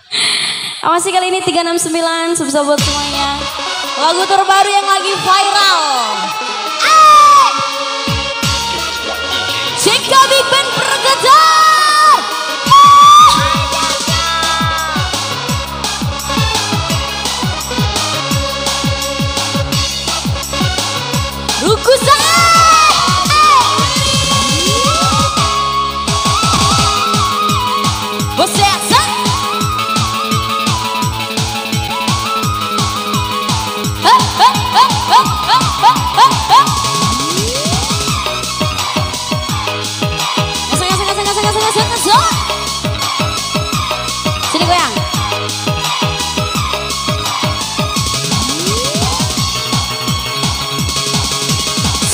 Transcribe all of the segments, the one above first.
Masih kali ini 369 sobat semuanya. Lagu terbaru yang lagi viral. JK Big Band Pergetar. Rukusan. Bosesa. Sini goyang.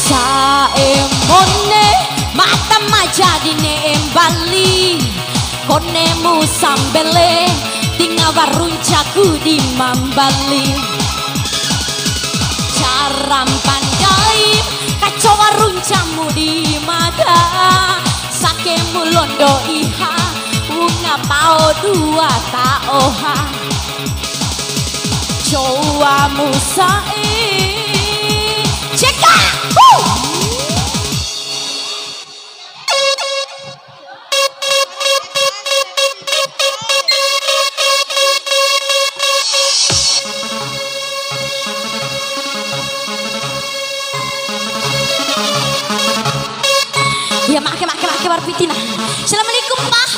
Saemone mata majadine embali konemu sambele tinggal waruncaku di mambali caram pandai kacau waruncamu di mata sakemu londo iha bunga pao dua taoha coba musai ceka ya make warpitina. Assalamualaikum Pak.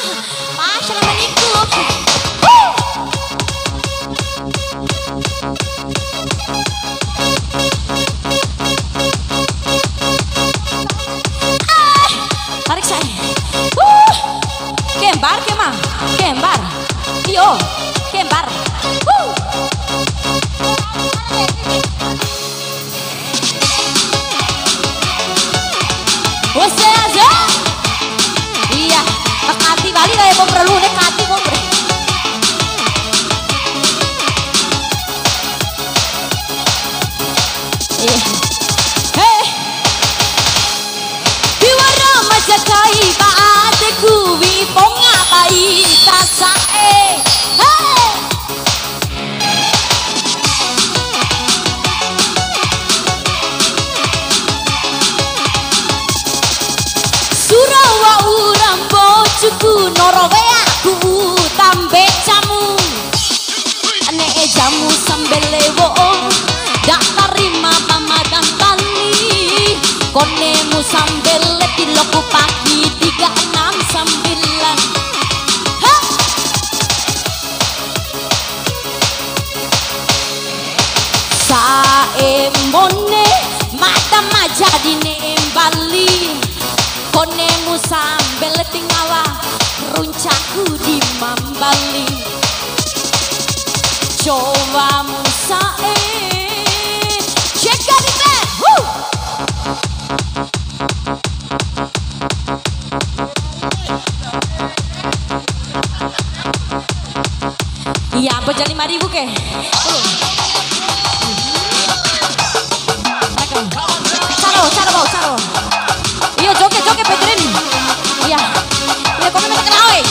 Assalamualaikum. Tarik saya. Kembar. Yo, kembar. Wasaza. Iya, kati bali kayak bom perlu nih kati bom. Hei, diwara majakai baateku wiponga baita sae. Hei. Surawa urang bocuku Norowea ku tambe jamu ane jamu sambelewo dak tarima pamadan tani konemu sambele piloku pagi 369 ha saemone mata majadine embali konemu sambel tinggawa runcaku di mambali coba musae cek di band iya bejali 5.000 ke Caro iya joget Pedrin iya kok minta kenal hei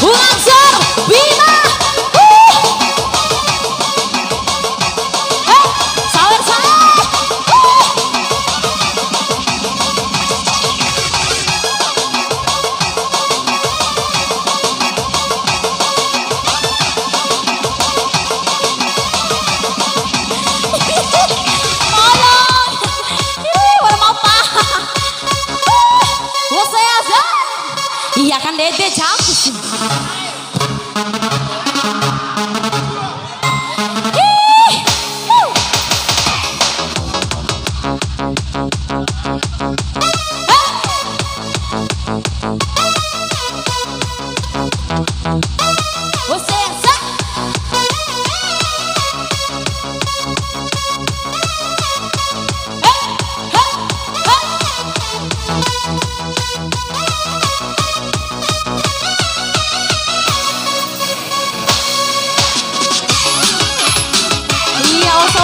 Hungansar Bima sawer iya kan dede jauh sih.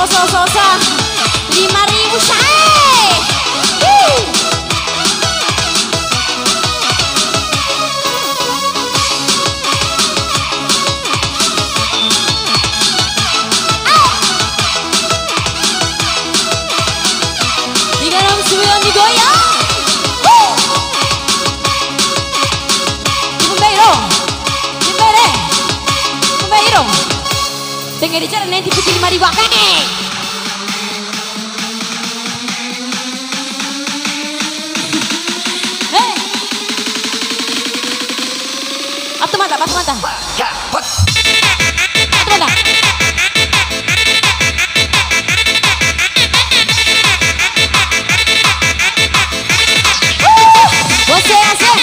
Sosa 5.000 say. Pengen dicara nanti putih 5.000 kakek. Hei. Atu mata, atu mata. Atu mata. Você é assim.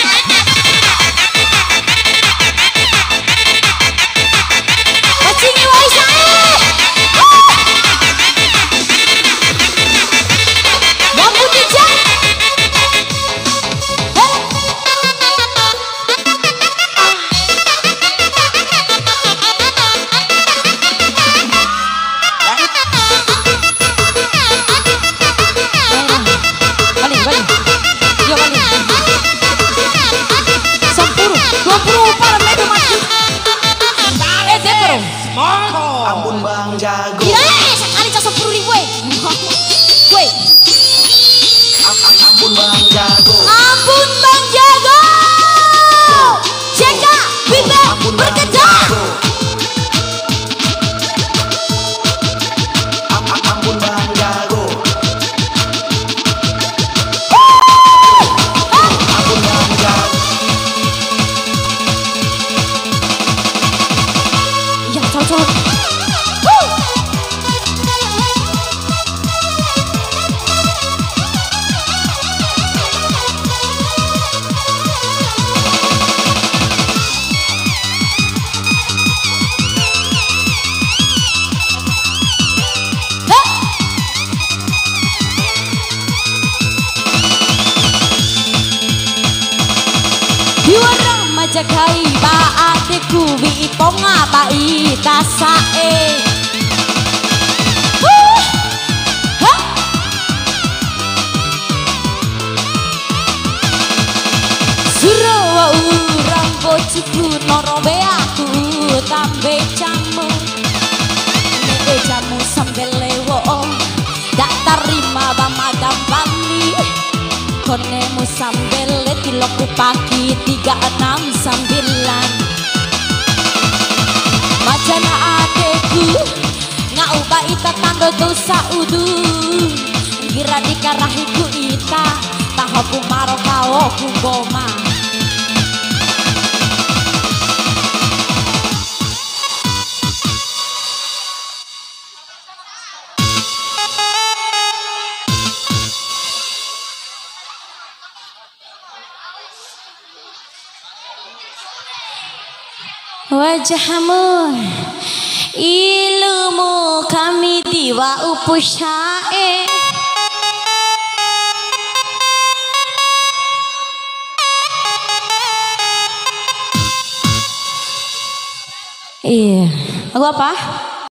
Patinho vai sair. Vamos DJ. Balik, balik. Yo balik. Ampun Bang Jago. Iya, sekali 10.000 Weh. Ampun Bang Jago. Ampun Bang Jago. Jeka, Bibek, berkerja. Ampun Bang Jago. Ampun Bang Jago. Ya, cocok. Jagai ba adeku wi ponga ba itasae Surawa urang bocuku norobe aku tambe jamu Nebe jamu sambil lewo dak tarima ba madam bali Konemu sambil tilokku pagi 3699 Macana adekku ngau ba ita tando dosa udu Gira dikarahiku ita tahoku maro kawoku goma Wajahmu ilmu kami diwa upusyae Iya, lagu apa?